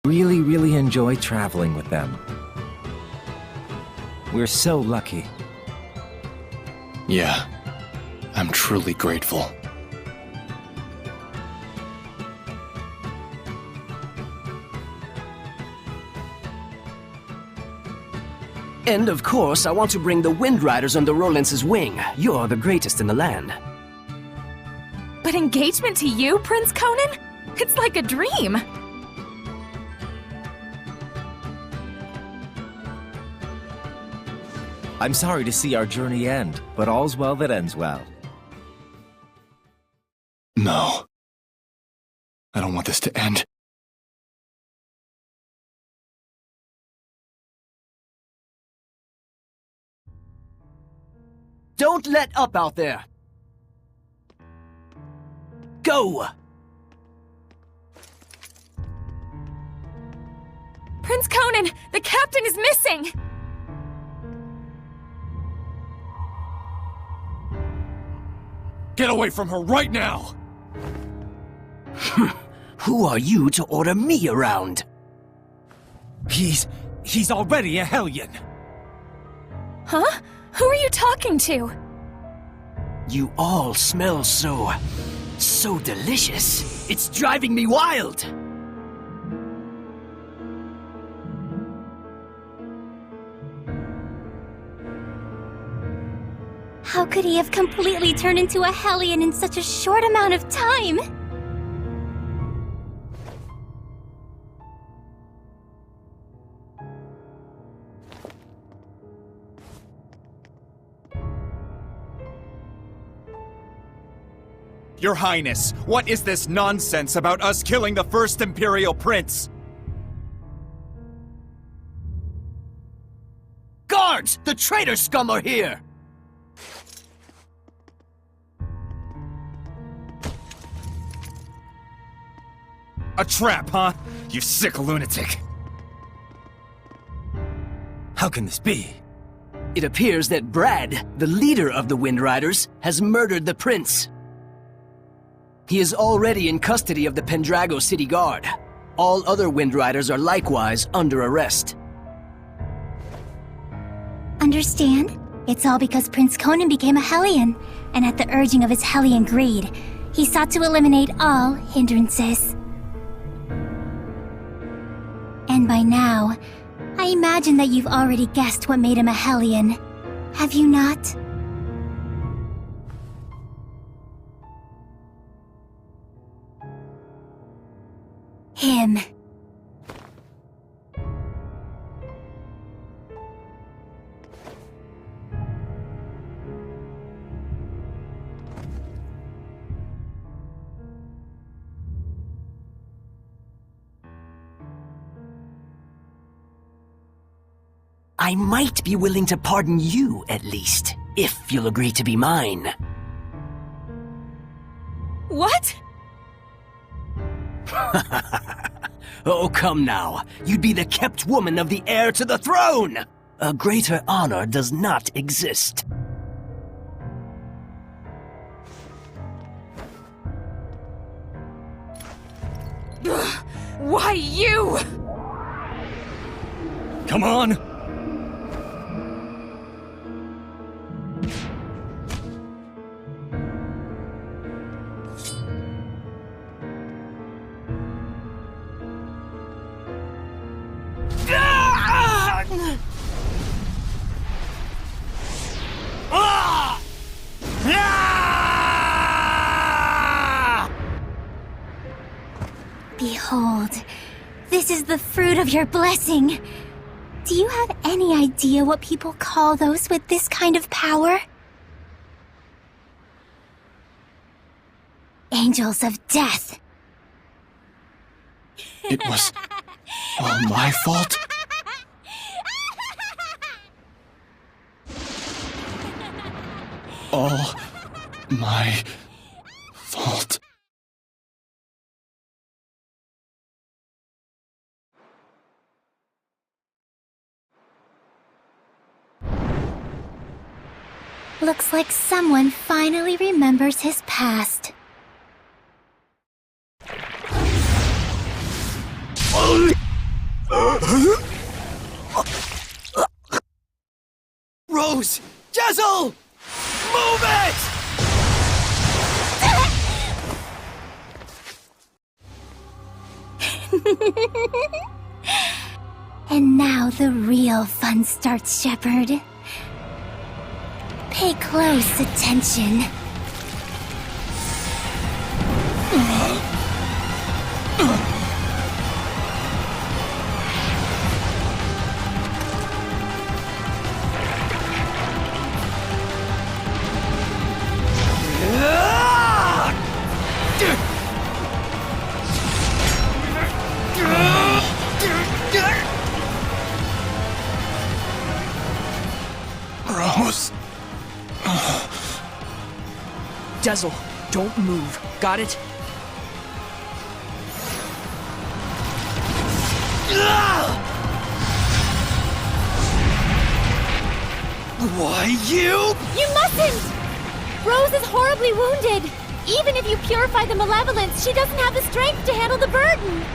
Really enjoy traveling with them. We're so lucky. Yeah, I'm truly grateful. And of course, I want to bring the Wind Riders under Rollins' wing. You're the greatest in the land. But engagement to you, Prince Conan? It's like a dream. I'm sorry to see our journey end, but all's well that ends well. No. I don't want this to end. Don't let up out there! Go! Prince Conan, the captain is missing! Get away from her right now! Who are you to order me around? He's already a Hellion. Huh? Who are you talking to? You all smell so delicious. It's driving me wild. How could he have completely turned into a Hellion in such a short amount of time? Your Highness, what is this nonsense about us killing the first Imperial Prince? Guards! The traitor scum are here! A trap, huh? You sick lunatic. How can this be? It appears that Brad, the leader of the Wind Riders, has murdered the prince. He is already in custody of the Pendrago City Guard. All other Wind Riders are likewise under arrest. Understand? It's all because Prince Conan became a Hellion, and at the urging of his Hellion greed, he sought to eliminate all hindrances. And by now, I imagine that you've already guessed what made him a Hellion. Have you not? Him. I might be willing to pardon you, at least, if you'll agree to be mine. What? Oh, come now. You'd be the kept woman of the heir to the throne! A greater honor does not exist. Why you? Come on! Behold, this is the fruit of your blessing. Do you have any idea what people call those with this kind of power? Angels of death. It was all my fault? All my fault. Looks like someone finally remembers his past. Rose! Jessel! Move it! And now the real fun starts, Shepard. Pay close attention. Rose. Jessel, don't move. Got it? Why, you? You mustn't! Rose is horribly wounded. Even if you purify the malevolence, she doesn't have the strength to handle the burden.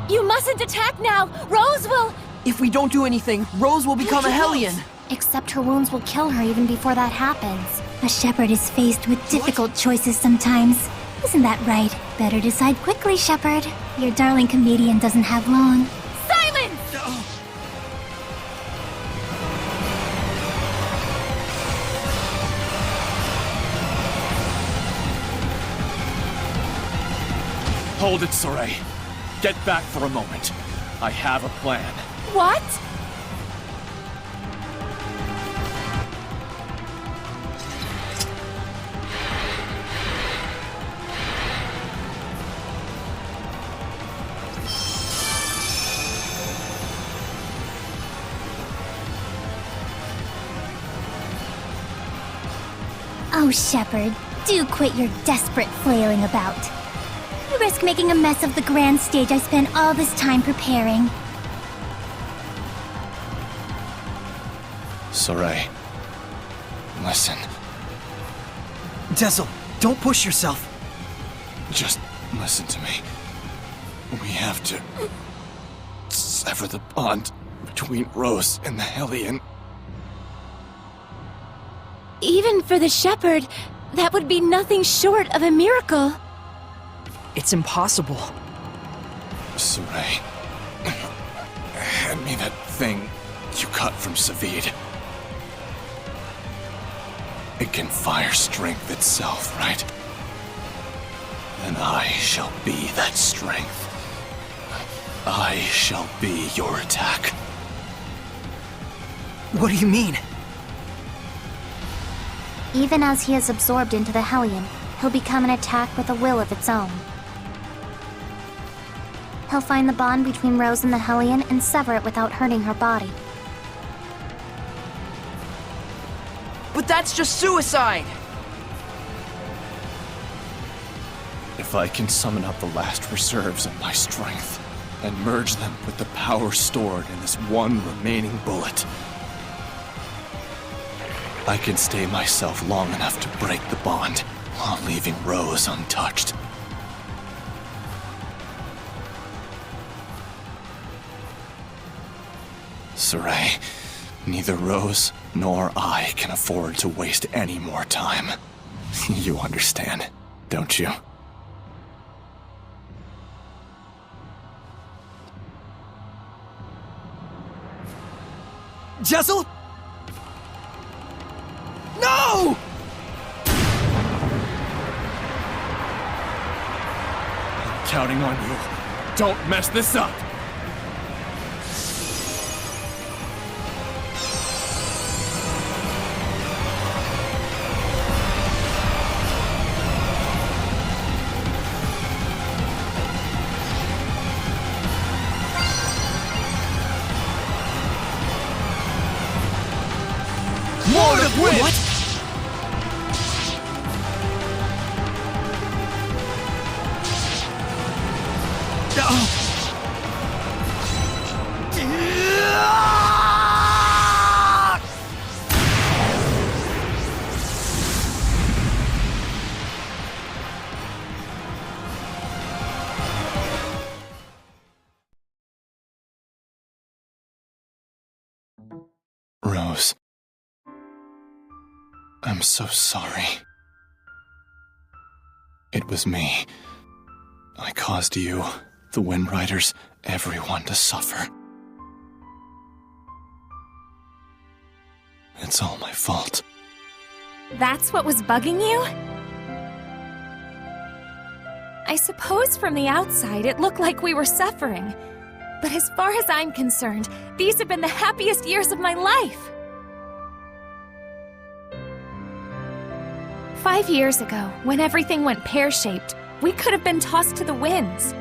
You mustn't attack now! Rose will... If we don't do anything, Rose will become a Hellion. Except her wounds will kill her even before that happens. A shepherd is faced with difficult choices sometimes. Isn't that right? Better decide quickly, Shepard. Your darling comedian doesn't have long. Silence! Hold it, Soray. Get back for a moment. I have a plan. What? Oh, Shepard, do quit your desperate flailing about. You risk making a mess of the grand stage I spent all this time preparing. Soray. Listen. Jessel, don't push yourself. Just listen to me. We have to sever the bond between Rose and the Hellion. Even for the shepherd, that would be nothing short of a miracle. It's impossible. Soray. Hand me that thing you cut from Savid. It can fire strength itself, right? And I shall be that strength. I shall be your attack. What do you mean? Even as he is absorbed into the Hellion, he'll become an attack with a will of its own. He'll find the bond between Rose and the Hellion and sever it without hurting her body. But that's just suicide! If I can summon up the last reserves of my strength and merge them with the power stored in this one remaining bullet, I can stay myself long enough to break the bond while leaving Rose untouched. Soray, neither Rose nor I can afford to waste any more time. You understand, don't you? Jessel? No! I'm counting on you. Don't mess this up! Lord of Wind! What? I'm so sorry. It was me. I caused you, the Wind Riders, everyone to suffer. It's all my fault. That's what was bugging you? I suppose from the outside it looked like we were suffering. But as far as I'm concerned, these have been the happiest years of my life. 5 years ago, when everything went pear-shaped, we could have been tossed to the winds.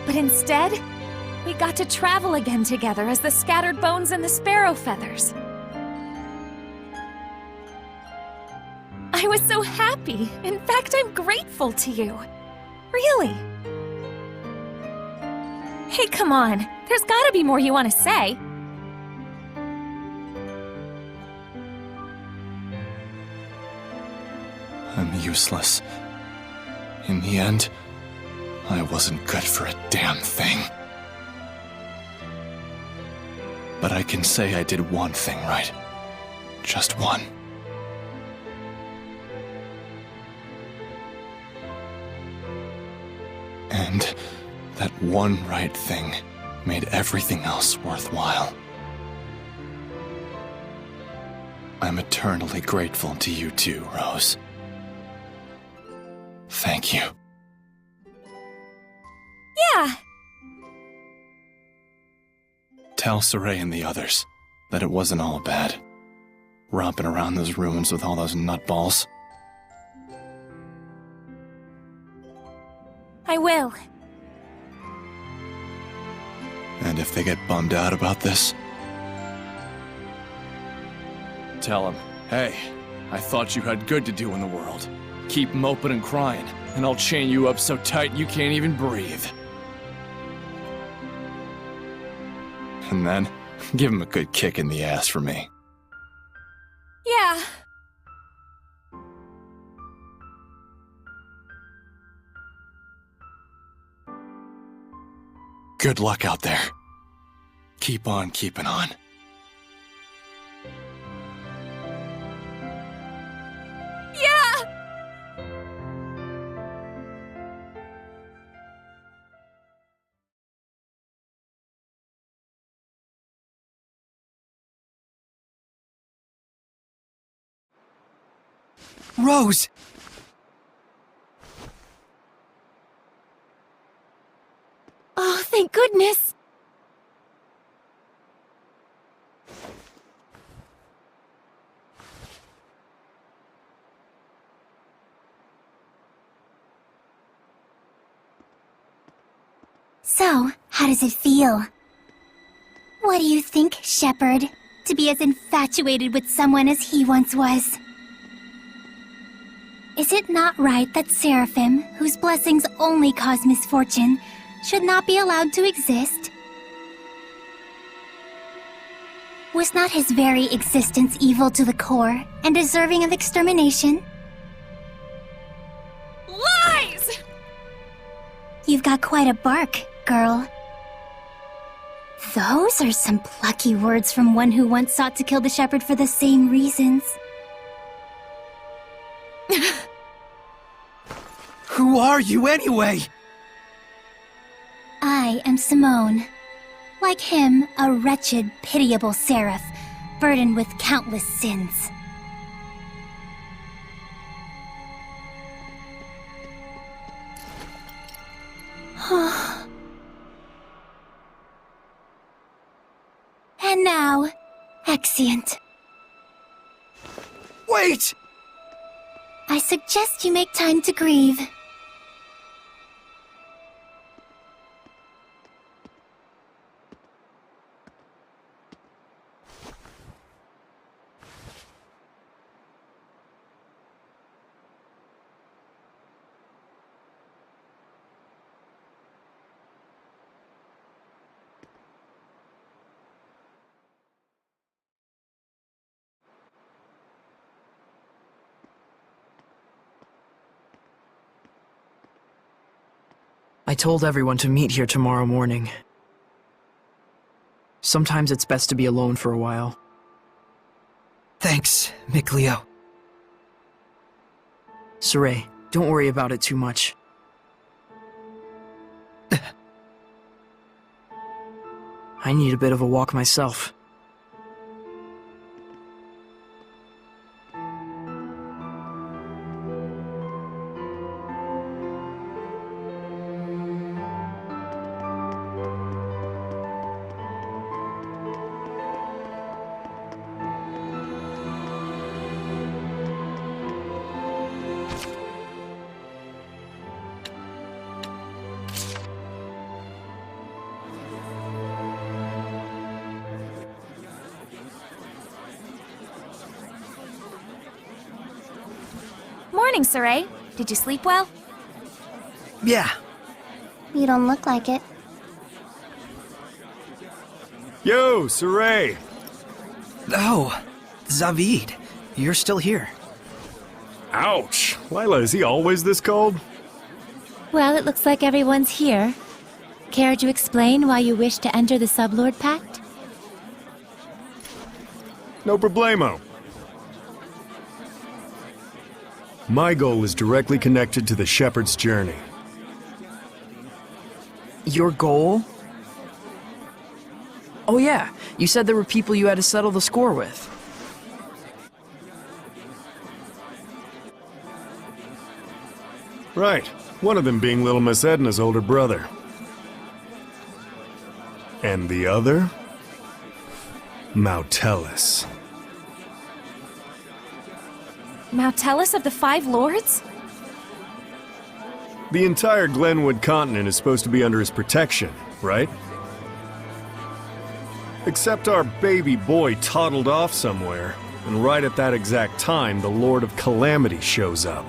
But instead, we got to travel again together as the scattered bones and the sparrow feathers. I was so happy. In fact, I'm grateful to you. Really. Hey, come on. There's gotta be more you want to say. I'm useless. In the end, I wasn't good for a damn thing. But I can say I did one thing right. Just one. And that one right thing made everything else worthwhile. I'm eternally grateful to you too, Rose. Thank you. Yeah. Tell Saray and the others that it wasn't all bad. Romping around those ruins with all those nutballs. I will. And if they get bummed out about this, Tell him, hey, I thought you had good to do in the world. Keep moping and crying, and I'll chain you up so tight you can't even breathe. and then give him a good kick in the ass for me. Yeah. Good luck out there. Keep on keeping on. Yeah! Rose! Oh, thank goodness! So, how does it feel? What do you think, Shepard? To be as infatuated with someone as he once was? Is it not right that Seraphim, whose blessings only cause misfortune, should not be allowed to exist? Was not his very existence evil to the core and deserving of extermination? Lies! You've got quite a bark, girl. Those are some plucky words from one who once sought to kill the Shepherd for the same reasons. Who are you anyway? I am Simone. Like him, a wretched, pitiable seraph, burdened with countless sins. And now, Exeunt. Wait! I suggest you make time to grieve. I told everyone to meet here tomorrow morning. Sometimes it's best to be alone for a while. Thanks, Mikleo. Saray, don't worry about it too much. I need a bit of a walk myself. Morning, Saray. Did you sleep well? Yeah. You don't look like it. Yo, Saray! Oh, Zavid, you're still here. Ouch! Lila, is he always this cold? Well, it looks like everyone's here. Care to explain why you wish to enter the Sublord Pact? No problemo. My goal is directly connected to the Shepherd's journey. Your goal? Oh yeah, you said there were people you had to settle the score with. Right. One of them being little Miss Edna's older brother. And the other? Mautellus. Mautellus of the Five Lords? The entire Glenwood continent is supposed to be under his protection, right? Except our baby boy toddled off somewhere, and right at that exact time, the Lord of Calamity shows up.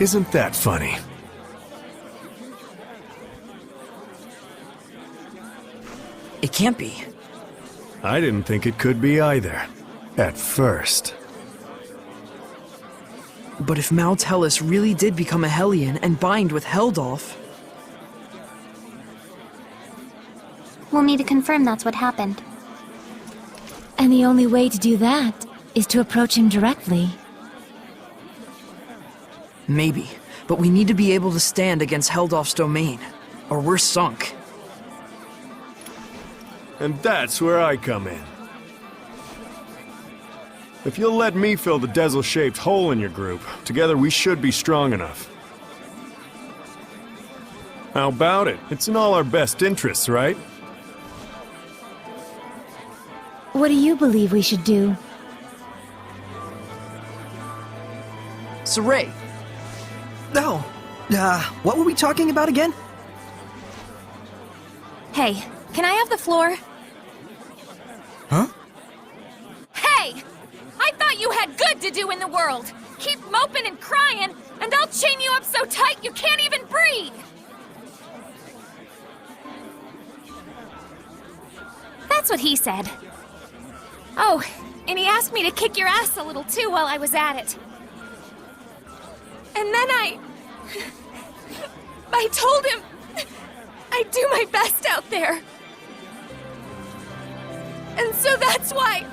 Isn't that funny? It can't be. I didn't think it could be either. At first. But if Mautellus really did become a Hellion and bind with Heldolf... We'll need to confirm that's what happened. And the only way to do that is to approach him directly. Maybe, but we need to be able to stand against Heldolf's domain, or we're sunk. And that's where I come in. If you'll let me fill the Dezel-shaped hole in your group, together we should be strong enough. How about it? It's in all our best interests, right? What do you believe we should do? Saray, Oh, what were we talking about again? Hey, can I have the floor? Huh? Hey! I thought you had good to do in the world! Keep moping and crying, and I'll chain you up so tight you can't even breathe! That's what he said. Oh, and he asked me to kick your ass a little too while I was at it. And then I told him I'd do my best out there. And so that's why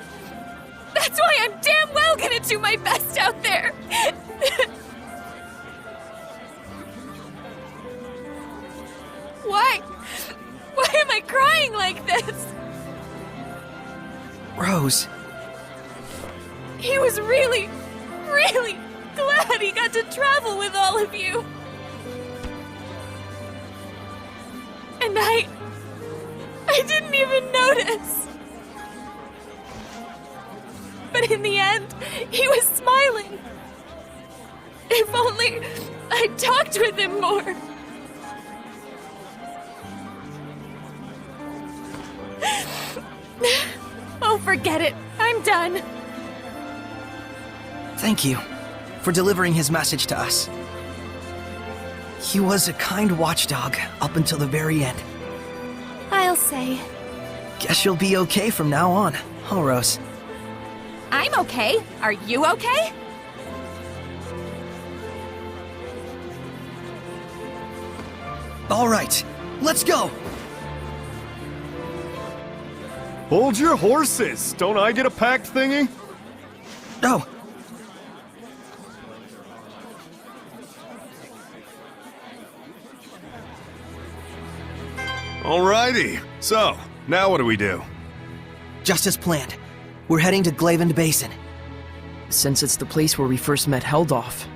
I'm damn well gonna do my best out there. Why am I crying like this? Rose. He was really, really glad he got to travel with all of you. And I didn't even notice. But in the end, he was smiling. If only I'd talked with him more. Oh, forget it. I'm done. Thank you for delivering his message to us. He was a kind watchdog up until the very end. I'll say. Guess you'll be okay from now on, huh, Rose? I'm okay. Are you okay? All right, let's go! Hold your horses! Don't I get a pact thingy? Oh! Alrighty. So, now what do we do? Just as planned. We're heading to Glavend Basin. Since it's the place where we first met Heldolf.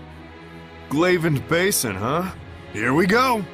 Glavend Basin, huh? Here we go!